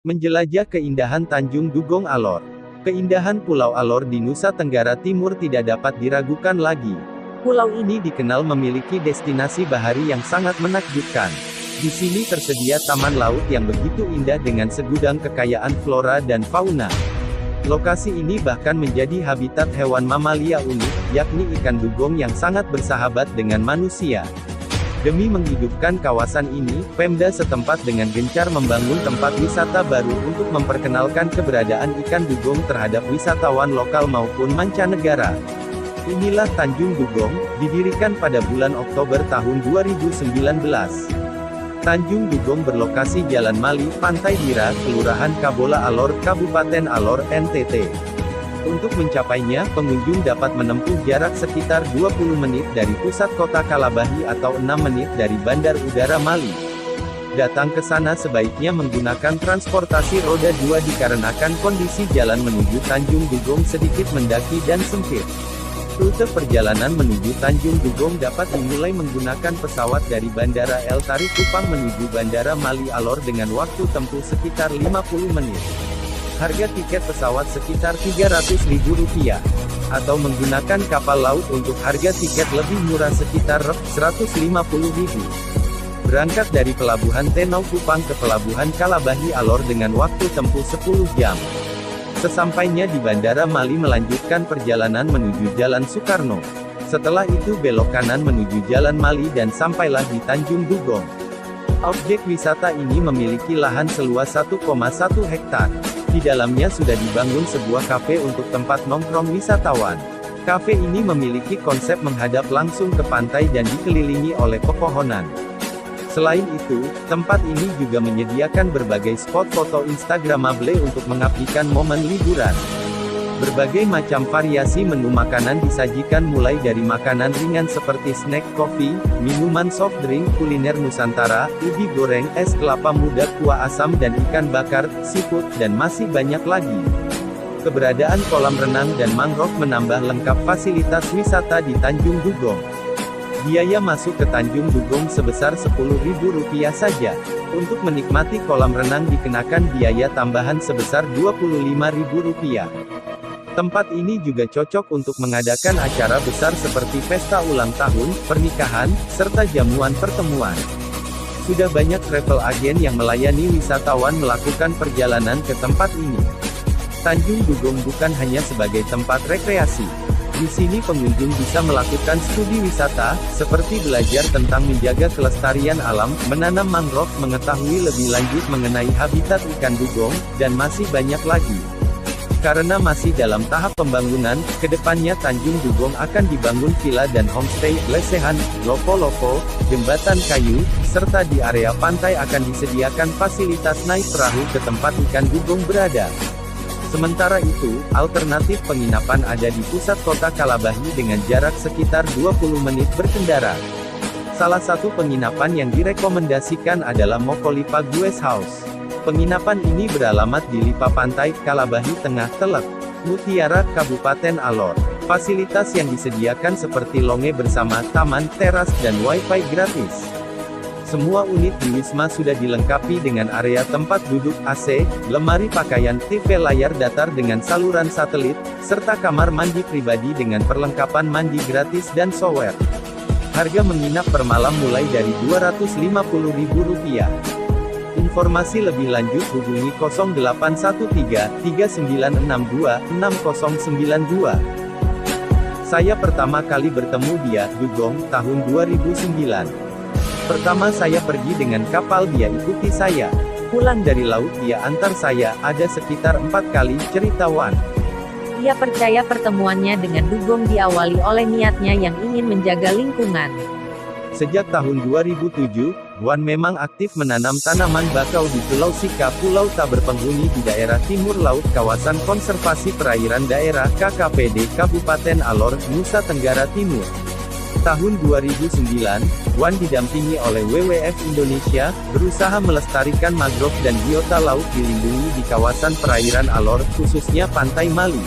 Menjelajah keindahan Tanjung Dugong Alor. Keindahan Pulau Alor di Nusa Tenggara Timur tidak dapat diragukan lagi. Pulau ini dikenal memiliki destinasi bahari yang sangat menakjubkan. Di sini tersedia taman laut yang begitu indah dengan segudang kekayaan flora dan fauna. Lokasi ini bahkan menjadi habitat hewan mamalia unik, yakni ikan dugong yang sangat bersahabat dengan manusia. Demi menghidupkan kawasan ini, Pemda setempat dengan gencar membangun tempat wisata baru untuk memperkenalkan keberadaan ikan dugong terhadap wisatawan lokal maupun mancanegara. Inilah Tanjung Dugong, didirikan pada bulan Oktober tahun 2019. Tanjung Dugong berlokasi Jalan Mali, Pantai Dira, Kelurahan Kabola Alor, Kabupaten Alor, NTT. Untuk mencapainya, pengunjung dapat menempuh jarak sekitar 20 menit dari pusat kota Kalabahi atau 6 menit dari Bandar Udara Mali. Datang ke sana sebaiknya menggunakan transportasi roda 2 dikarenakan kondisi jalan menuju Tanjung Dugong sedikit mendaki dan sempit. Rute perjalanan menuju Tanjung Dugong dapat dimulai menggunakan pesawat dari Bandara El Tari Kupang menuju Bandara Mali Alor dengan waktu tempuh sekitar 50 menit. Harga tiket pesawat sekitar Rp300.000, atau menggunakan kapal laut untuk harga tiket lebih murah sekitar Rp150.000. Berangkat dari Pelabuhan Tenau Kupang ke Pelabuhan Kalabahi Alor dengan waktu tempuh 10 jam. Sesampainya di Bandara Mali melanjutkan perjalanan menuju Jalan Soekarno. Setelah itu belok kanan menuju Jalan Mali dan sampailah di Tanjung Dugong. Objek wisata ini memiliki lahan seluas 1,1 hektar. Di dalamnya sudah dibangun sebuah kafe untuk tempat nongkrong wisatawan. Kafe ini memiliki konsep menghadap langsung ke pantai dan dikelilingi oleh pepohonan. Selain itu, tempat ini juga menyediakan berbagai spot foto Instagramable untuk mengabadikan momen liburan. Berbagai macam variasi menu makanan disajikan mulai dari makanan ringan seperti snack kopi, minuman soft drink, kuliner Nusantara, ubi goreng, es kelapa muda, kuah asam dan ikan bakar, seafood, dan masih banyak lagi. Keberadaan kolam renang dan mangrove menambah lengkap fasilitas wisata di Tanjung Dugong. Biaya masuk ke Tanjung Dugong sebesar Rp10.000 saja. Untuk menikmati kolam renang dikenakan biaya tambahan sebesar Rp25.000. Tempat ini juga cocok untuk mengadakan acara besar seperti pesta ulang tahun, pernikahan, serta jamuan pertemuan. Sudah banyak travel agen yang melayani wisatawan melakukan perjalanan ke tempat ini. Tanjung Dugong bukan hanya sebagai tempat rekreasi. Di sini pengunjung bisa melakukan studi wisata, seperti belajar tentang menjaga kelestarian alam, menanam mangrove, mengetahui lebih lanjut mengenai habitat ikan dugong, dan masih banyak lagi. Karena masih dalam tahap pembangunan, kedepannya Tanjung Dugong akan dibangun villa dan homestay, lesehan, lopo-lopo, jembatan kayu, serta di area pantai akan disediakan fasilitas naik perahu ke tempat ikan dugong berada. Sementara itu, alternatif penginapan ada di pusat kota Kalabahi dengan jarak sekitar 20 menit berkendara. Salah satu penginapan yang direkomendasikan adalah Mokolipa Guest House. Penginapan ini beralamat di Lipa Pantai, Kalabahi Tengah, Teluk Mutiara, Kabupaten Alor. Fasilitas yang disediakan seperti longe bersama, taman, teras, dan wifi gratis. Semua unit di Wisma sudah dilengkapi dengan area tempat duduk, AC, lemari pakaian, TV layar datar dengan saluran satelit, serta kamar mandi pribadi dengan perlengkapan mandi gratis dan shower. Harga menginap per malam mulai dari Rp250.000. Informasi lebih lanjut hubungi 0813 3962 6092. Saya pertama kali bertemu dia, Dugong, tahun 2009. Pertama saya pergi dengan kapal, dia ikuti saya. Pulang dari laut dia antar saya, ada sekitar 4 kali, cerita Wan. Ia percaya pertemuannya dengan Dugong diawali oleh niatnya yang ingin menjaga lingkungan. Sejak tahun 2007, Wan memang aktif menanam tanaman bakau di Pulau Sika, pulau tak berpenghuni di daerah timur laut kawasan konservasi perairan daerah KKPD Kabupaten Alor, Nusa Tenggara Timur. Tahun 2009, Wan didampingi oleh WWF Indonesia, berusaha melestarikan mangrove dan biota laut dilindungi di kawasan perairan Alor, khususnya Pantai Mali.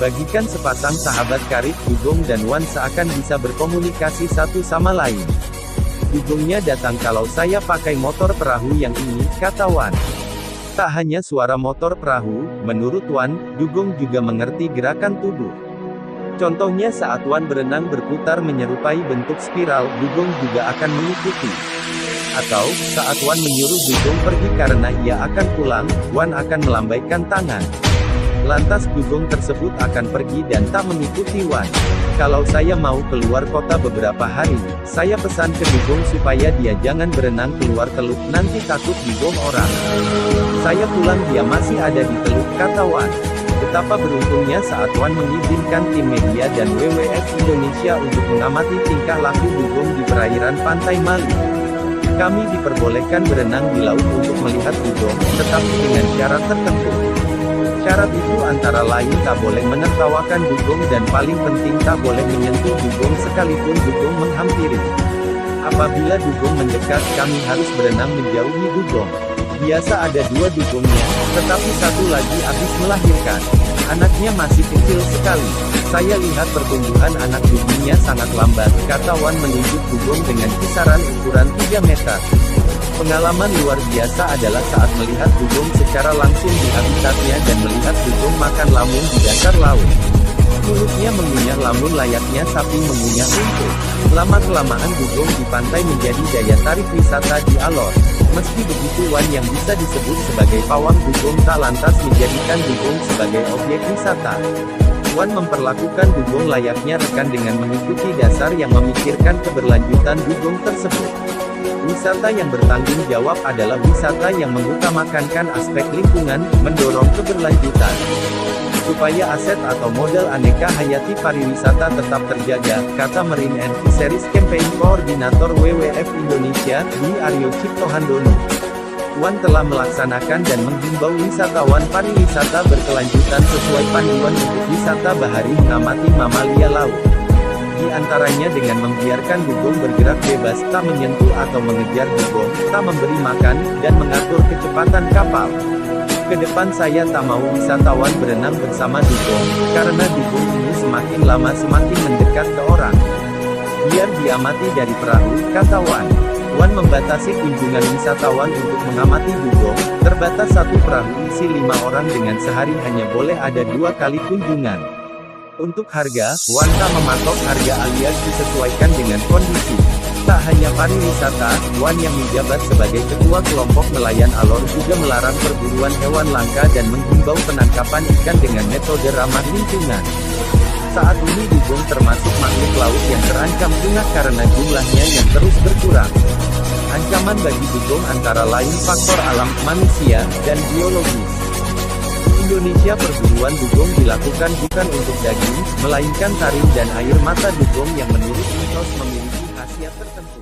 Bagikan sepasang sahabat karib, Dugong dan Wan seakan bisa berkomunikasi satu sama lain. Dugongnya datang kalau saya pakai motor perahu yang ini, kata Wan. Tak hanya suara motor perahu, menurut Wan, dugong juga mengerti gerakan tubuh. Contohnya saat Wan berenang berputar menyerupai bentuk spiral, dugong juga akan mengikuti. Atau, saat Wan menyuruh dugong pergi karena ia akan pulang, Wan akan melambaikan tangan. Lantas dugong tersebut akan pergi dan tak mengikuti Wan. Kalau saya mau keluar kota beberapa hari, saya pesan ke dugong supaya dia jangan berenang keluar teluk, nanti takut dugong orang. Saya pulang dia masih ada di teluk, kata Wan. Betapa beruntungnya saat Wan mengizinkan tim media dan WWF Indonesia untuk mengamati tingkah laku dugong di perairan pantai Mali. Kami diperbolehkan berenang di laut untuk melihat dugong, tetapi dengan syarat tertentu. Syarat itu antara lain tak boleh menertawakan dugong dan paling penting tak boleh menyentuh dugong sekalipun dugong menghampiri. Apabila dugong mendekat kami harus berenang menjauhi dugong. Biasa ada 2 dugongnya, tetapi satu lagi habis melahirkan. Anaknya masih kecil sekali. Saya lihat pertumbuhan anak dugongnya sangat lambat, kata Wan menunjuk dugong dengan kisaran ukuran 3 meter. Pengalaman luar biasa adalah saat melihat dugong secara langsung di habitatnya dan melihat dugong makan lamun di dasar laut. Mulutnya mengunyah lamun layaknya sapi mengunyah rumput. Lama-kelamaan dugong di pantai menjadi daya tarik wisata di Alor. Meski begitu Wan yang bisa disebut sebagai pawang dugong tak lantas menjadikan dugong sebagai objek wisata. Wan memperlakukan dugong layaknya rekan dengan mengikuti dasar yang memikirkan keberlanjutan dugong tersebut. Wisata yang bertanggung jawab adalah wisata yang mengutamakan aspek lingkungan, mendorong keberlanjutan. Supaya aset atau modal aneka hayati pariwisata tetap terjaga, kata Marine and Fisheries Campaign Koordinator WWF Indonesia, Dwi Aryo Ciptohandono. Wan telah melaksanakan dan menghimbau wisatawan pariwisata berkelanjutan sesuai panduan untuk wisata bahari mengamati mamalia laut. Di antaranya dengan membiarkan dugong bergerak bebas, tak menyentuh atau mengejar dugong, tak memberi makan, dan mengatur kecepatan kapal. Kedepan saya tak mau wisatawan berenang bersama dugong, karena dugong ini semakin lama semakin mendekat ke orang. Biar diamati dari perahu, kata Wan. Wan membatasi kunjungan wisatawan untuk mengamati dugong, terbatas 1 perahu isi 5 orang dengan sehari hanya boleh ada 2 kali kunjungan. Untuk harga, Wan tak mematok harga alias disesuaikan dengan kondisi. Tak hanya pariwisata, Wan yang menjabat sebagai ketua kelompok nelayan Alor juga melarang perburuan hewan langka dan menghimbau penangkapan ikan dengan metode ramah lingkungan. Saat ini dugong termasuk makhluk laut yang terancam punah karena jumlahnya yang terus berkurang. Ancaman bagi dugong antara lain faktor alam, manusia, dan biologis. Di Indonesia perburuan dugong dilakukan bukan untuk daging, melainkan taring dan air mata dugong yang menurut mitos memiliki khasiat tertentu.